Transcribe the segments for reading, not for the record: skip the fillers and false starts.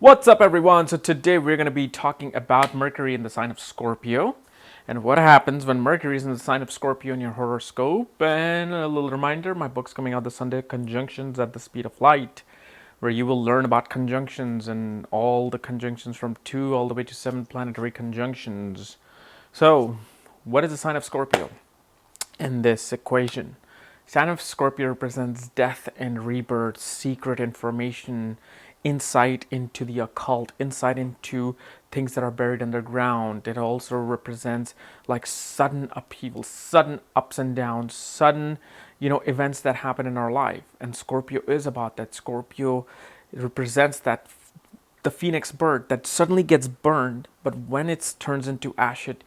What's up, everyone? So today we're going to be talking about Mercury in the sign of Scorpio and what happens when Mercury is in the sign of Scorpio in your horoscope. And a little reminder, my book's coming out this Sunday, Conjunctions at the Speed of Light, where you will learn about conjunctions and all the conjunctions from 2 all the way to 7 planetary conjunctions. So, what is the sign of Scorpio in this equation? Sign of Scorpio represents death and rebirth, secret information, insight into the occult, insight into things that are buried underground. It also represents like sudden upheaval, sudden ups and downs, sudden, events that happen in our life. And Scorpio is about that. Scorpio represents that the phoenix bird that suddenly gets burned, but when it turns into ash, it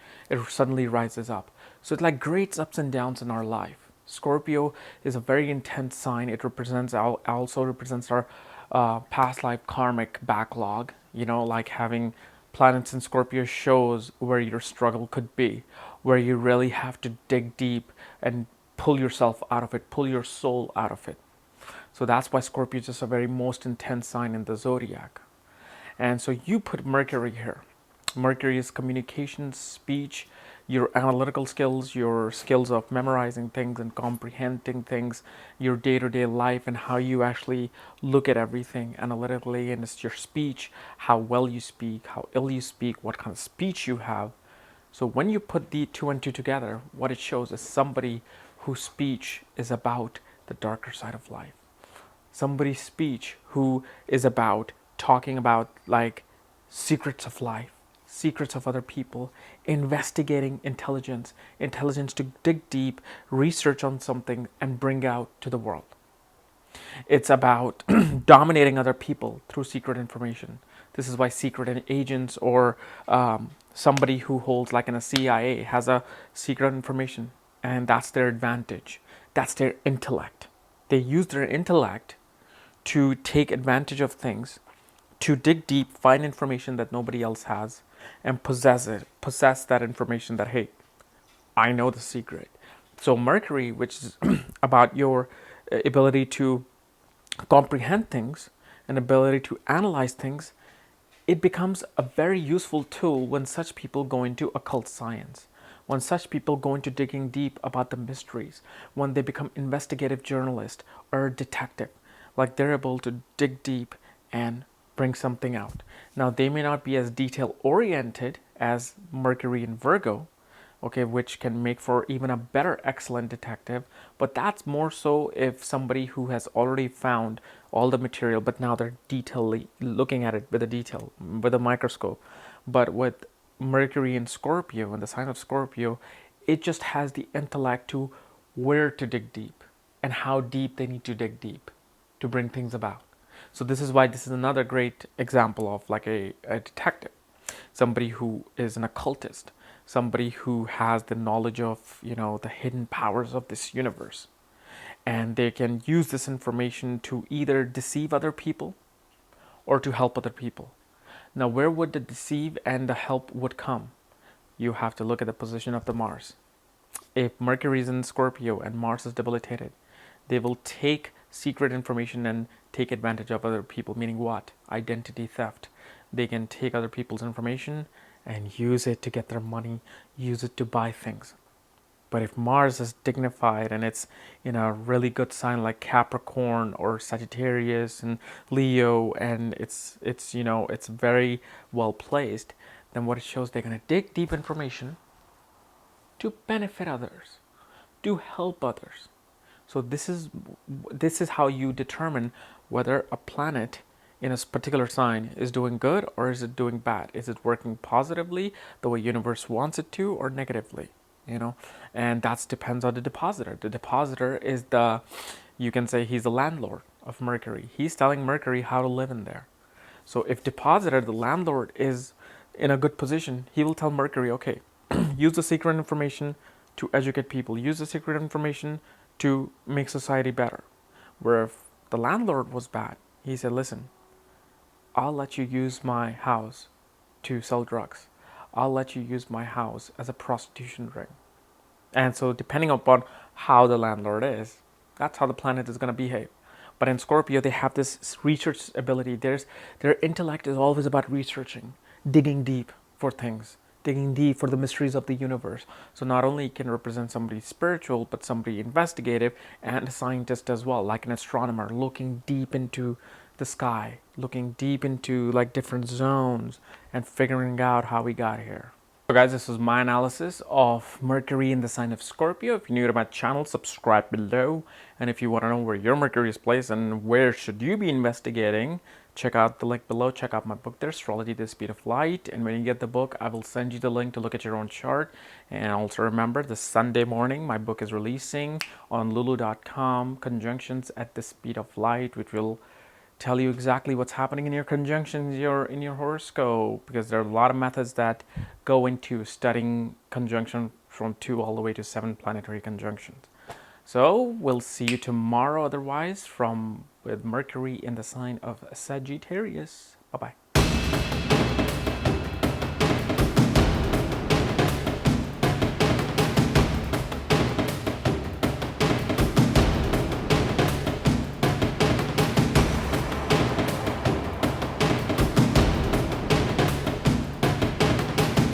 suddenly rises up. So it like great ups and downs in our life. Scorpio is a very intense sign. It also represents our past life karmic backlog. Like having planets in Scorpio shows where your struggle could be, where you really have to dig deep and pull yourself out of it, pull your soul out of it. So that's why Scorpio is just a very most intense sign in the zodiac. And so you put Mercury here. Mercury is communication, speech, your analytical skills, your skills of memorizing things and comprehending things, your day-to-day life and how you actually look at everything analytically, and it's your speech, how well you speak, how ill you speak, what kind of speech you have. So when you put the two and two together, what it shows is somebody whose speech is about the darker side of life. Somebody's speech who is about talking about like secrets of life, secrets of other people, investigating intelligence, intelligence to dig deep, research on something and bring out to the world. It's about dominating other people through secret information. This is why secret agents or somebody who holds like in a CIA has a secret information, and that's their advantage. That's their intellect. They use their intellect to take advantage of things, to dig deep, find information that nobody else has, and possess that information that, hey, I know the secret. So Mercury, which is about your ability to comprehend things and ability to analyze things, it becomes a very useful tool when such people go into occult science, when such people go into digging deep about the mysteries, when they become investigative journalist or detective. Like they're able to dig deep and bring something out. Now, they may not be as detail oriented as Mercury in Virgo, okay, which can make for even a better, excellent detective. But that's more so if somebody who has already found all the material, but now they're detailedly looking at it with a detail, with a microscope. But with Mercury in Scorpio, in the sign of Scorpio, it just has the intellect to where to dig deep and how deep they need to dig deep to bring things about. So this is why this is another great example of like a detective, somebody who is an occultist, somebody who has the knowledge of, the hidden powers of this universe. And they can use this information to either deceive other people or to help other people. Now, where would the deceive and the help would come? You have to look at the position of the Mars. If Mercury is in Scorpio and Mars is debilitated, they will take secret information and take advantage of other people, meaning what? Identity theft. They can take other people's information and use it to get their money, use it to buy things. But if Mars is dignified and it's in a really good sign like Capricorn or Sagittarius and Leo, and it's very well placed, then what it shows, they're going to dig deep information to benefit others, to help others. So this is how you determine whether a planet in a particular sign is doing good or is it doing bad. Is it working positively the way universe wants it to, or negatively? And that depends on the depositor. The depositor is you can say he's the landlord of Mercury. He's telling Mercury how to live in there. So if depositor, the landlord, is in a good position, he will tell Mercury, okay, use the secret information to educate people, use the secret information to make society better. Where if the landlord was bad, he said, listen, I'll let you use my house to sell drugs. I'll let you use my house as a prostitution ring. And so depending upon how the landlord is, that's how the planet is going to behave. But in Scorpio, they have this research ability. Their intellect is always about researching, digging deep for things, digging deep for the mysteries of the universe. So not only can represent somebody spiritual, but somebody investigative and a scientist as well, like an astronomer looking deep into the sky, looking deep into like different zones and figuring out how we got here. So guys, this was my analysis of Mercury in the sign of Scorpio. If you're new to my channel, subscribe below. And if you want to know where your Mercury is placed and where should you be investigating, check out the link below. Check out my book there, Astrology, the Speed of Light. And when you get the book, I will send you the link to look at your own chart. And also remember, this Sunday morning, my book is releasing on lulu.com, Conjunctions at the Speed of Light, which will tell you exactly what's happening in your conjunctions, in your horoscope, because there are a lot of methods that go into studying conjunction from 2 all the way to 7 planetary conjunctions. So we'll see you tomorrow otherwise with Mercury in the sign of Sagittarius. Bye bye.